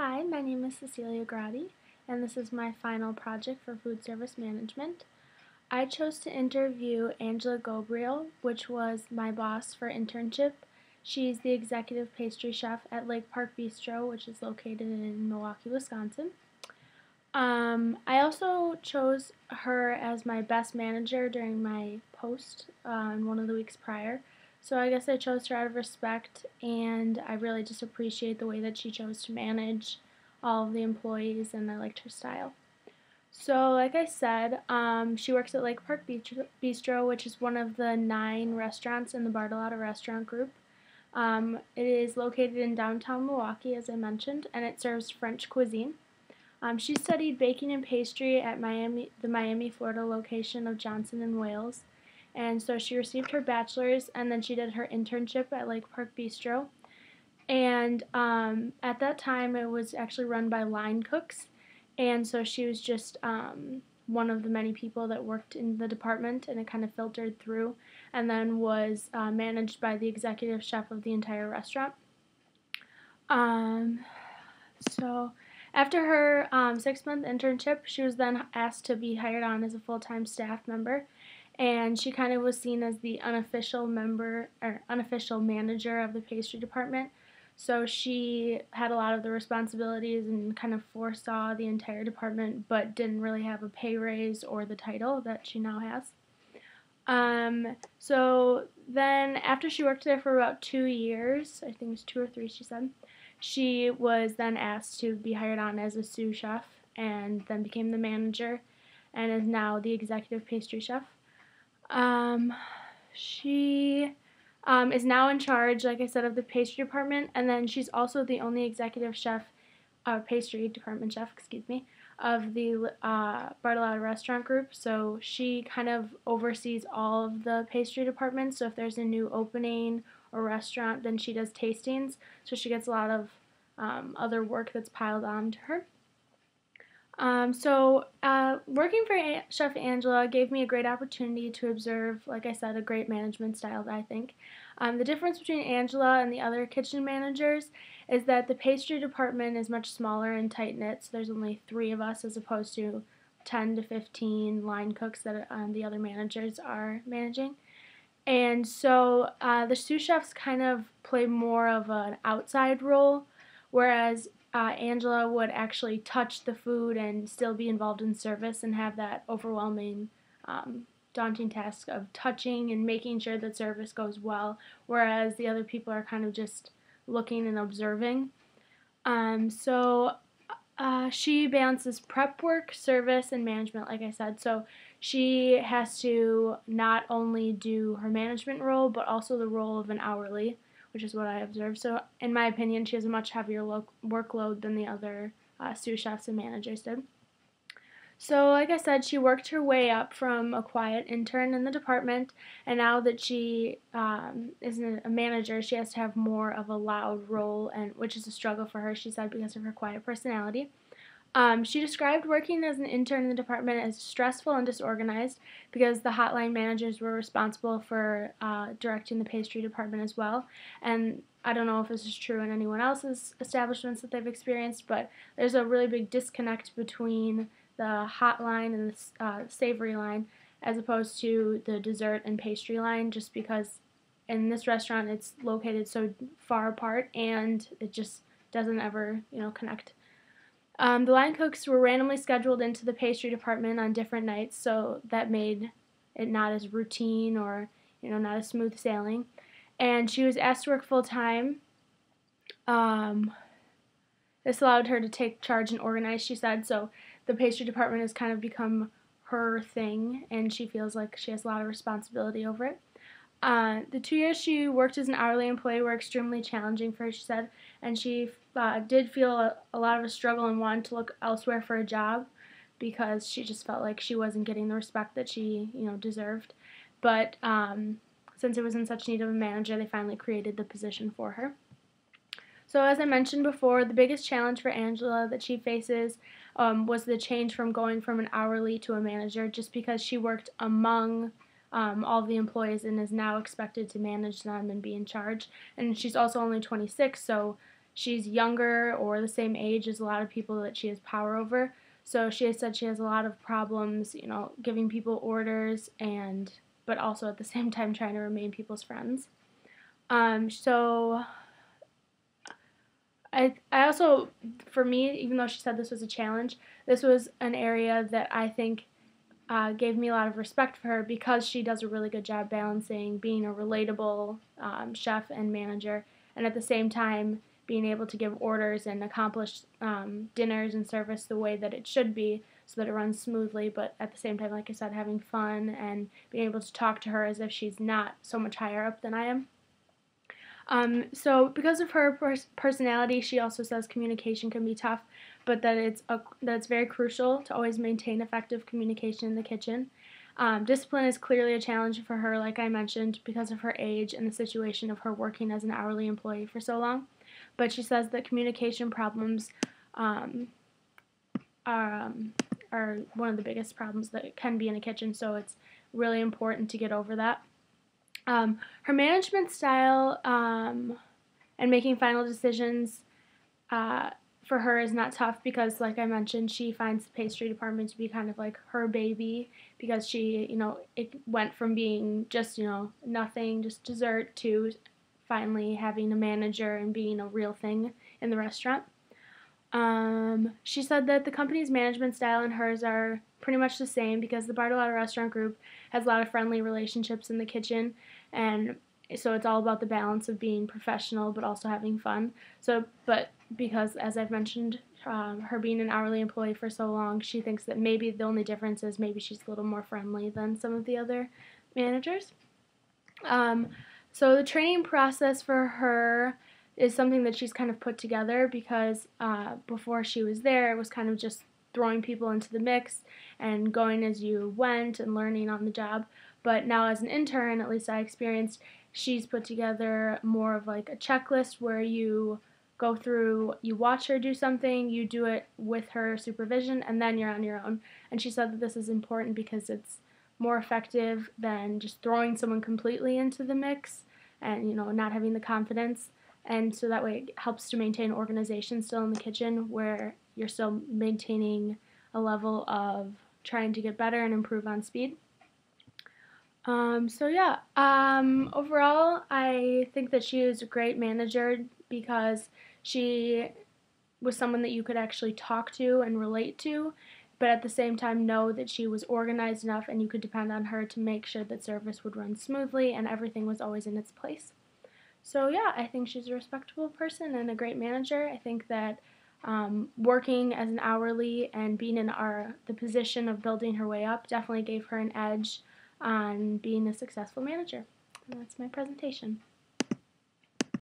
Hi, my name is Cecelia and this is my final project for food service management. I chose to interview Angela Ghobrial, which was my boss for internship. She's the executive pastry chef at Lake Park Bistro, which is located in Milwaukee, Wisconsin. I also chose her as my best manager during my post in one of the weeks prior. So I guess I chose her out of respect, and I really just appreciate the way that she chose to manage all of the employees, and I liked her style. So, like I said, she works at Lake Park Bistro, which is one of the 9 restaurants in the Bartolotta restaurant group. It is located in downtown Milwaukee, as I mentioned, and it serves French cuisine. She studied baking and pastry at the Miami, Florida location of Johnson & Wales. And so she received her bachelor's, and then she did her internship at Lake Park Bistro. And at that time, it was actually run by line cooks. And so she was just one of the many people that worked in the department, and it kind of filtered through, and then was managed by the executive chef of the entire restaurant. So after her 6-month internship, she was then asked to be hired on as a full-time staff member, and she kind of was seen as the unofficial manager of the pastry department. So she had a lot of the responsibilities and kind of foresaw the entire department, but didn't really have a pay raise or the title that she now has. So then after she worked there for about 2 years, I think it was 2 or 3, she said, she was then asked to be hired on as a sous chef, and then became the manager and is now the executive pastry chef. She is now in charge, like I said, of the pastry department, and then she's also the only executive chef, pastry department chef, of the Bartolotta restaurant group. So she kind of oversees all of the pastry departments. So if there's a new opening or restaurant, then she does tastings. So she gets a lot of other work that's piled on to her. Working for Chef Angela gave me a great opportunity to observe, like I said, a great management style, I think. The difference between Angela and the other kitchen managers is that the pastry department is much smaller and tight-knit, so there's only 3 of us as opposed to 10 to 15 line cooks that the other managers are managing. And so the sous chefs kind of play more of an outside role, whereas Angela would actually touch the food and still be involved in service and have that overwhelming, daunting task of touching and making sure that service goes well, whereas the other people are kind of just looking and observing. She balances prep work, service, and management, like I said. So she has to not only do her management role, but also the role of an hourly, which is what I observed. So in my opinion, she has a much heavier workload than the other sous chefs and managers did. So like I said, she worked her way up from a quiet intern in the department, and now that she is a manager, she has to have more of a loud role, and which is a struggle for her, she said, because of her quiet personality. She described working as an intern in the department as stressful and disorganized because the hotline managers were responsible for directing the pastry department as well. And I don't know if this is true in anyone else's establishments that they've experienced, but there's a really big disconnect between the hotline and the savory line as opposed to the dessert and pastry line, just because in this restaurant it's located so far apart and it just doesn't ever, connect. The line cooks were randomly scheduled into the pastry department on different nights, so that made it not as routine or, not as smooth sailing. And she was asked to work full-time. This allowed her to take charge and organize, she said, so the pastry department has kind of become her thing, and she feels like she has a lot of responsibility over it. The 2 years she worked as an hourly employee were extremely challenging for her, she said, and she did feel a lot of a struggle and wanted to look elsewhere for a job because she just felt like she wasn't getting the respect that she, deserved. But since it was in such need of a manager, they finally created the position for her. So as I mentioned before, the biggest challenge for Angela that she faces was the change from going from an hourly to a manager, just because she worked among all the employees and is now expected to manage them and be in charge. And she's also only 26, so she's younger or the same age as a lot of people that she has power over. So she has said she has a lot of problems, giving people orders but also at the same time trying to remain people's friends. So I also, for me, even though she said this was a challenge, this was an area that I think gave me a lot of respect for her because she does a really good job balancing being a relatable chef and manager, and at the same time being able to give orders and accomplish dinners and service the way that it should be so that it runs smoothly, but at the same time, like I said, having fun and being able to talk to her as if she's not so much higher up than I am. So because of her personality, she also says communication can be tough, but that it's very crucial to always maintain effective communication in the kitchen. Discipline is clearly a challenge for her, like I mentioned, because of her age and the situation of her working as an hourly employee for so long. But she says that communication problems um, are, are one of the biggest problems that can be in a kitchen, so it's really important to get over that. Her management style and making final decisions for her is not tough because, like I mentioned, she finds the pastry department to be kind of like her baby because it went from being just, nothing, just dessert, to finally having a manager and being a real thing in the restaurant. She said that the company's management style and hers are pretty much the same because the Bartolotta Restaurant Group has a lot of friendly relationships in the kitchen, and so it's all about the balance of being professional but also having fun. But because, as I've mentioned, her being an hourly employee for so long, she thinks that maybe the only difference is maybe she's a little more friendly than some of the other managers. So the training process for her is something that she's kind of put together because before she was there, it was kind of just throwing people into the mix and going as you went and learning on the job. But now as an intern, at least I experienced, she's put together more of like a checklist where you go through, you watch her do something, you do it with her supervision, and then you're on your own. And she said that this is important because it's more effective than just throwing someone completely into the mix and not having the confidence. And so that way it helps to maintain organization still in the kitchen where you're still maintaining a level of trying to get better and improve on speed. Overall, I think that she is a great manager because she was someone that you could actually talk to and relate to, but at the same time know that she was organized enough and you could depend on her to make sure that service would run smoothly and everything was always in its place. So yeah, I think she's a respectable person and a great manager. I think that working as an hourly and being in the position of building her way up definitely gave her an edge on being a successful manager. And that's my presentation.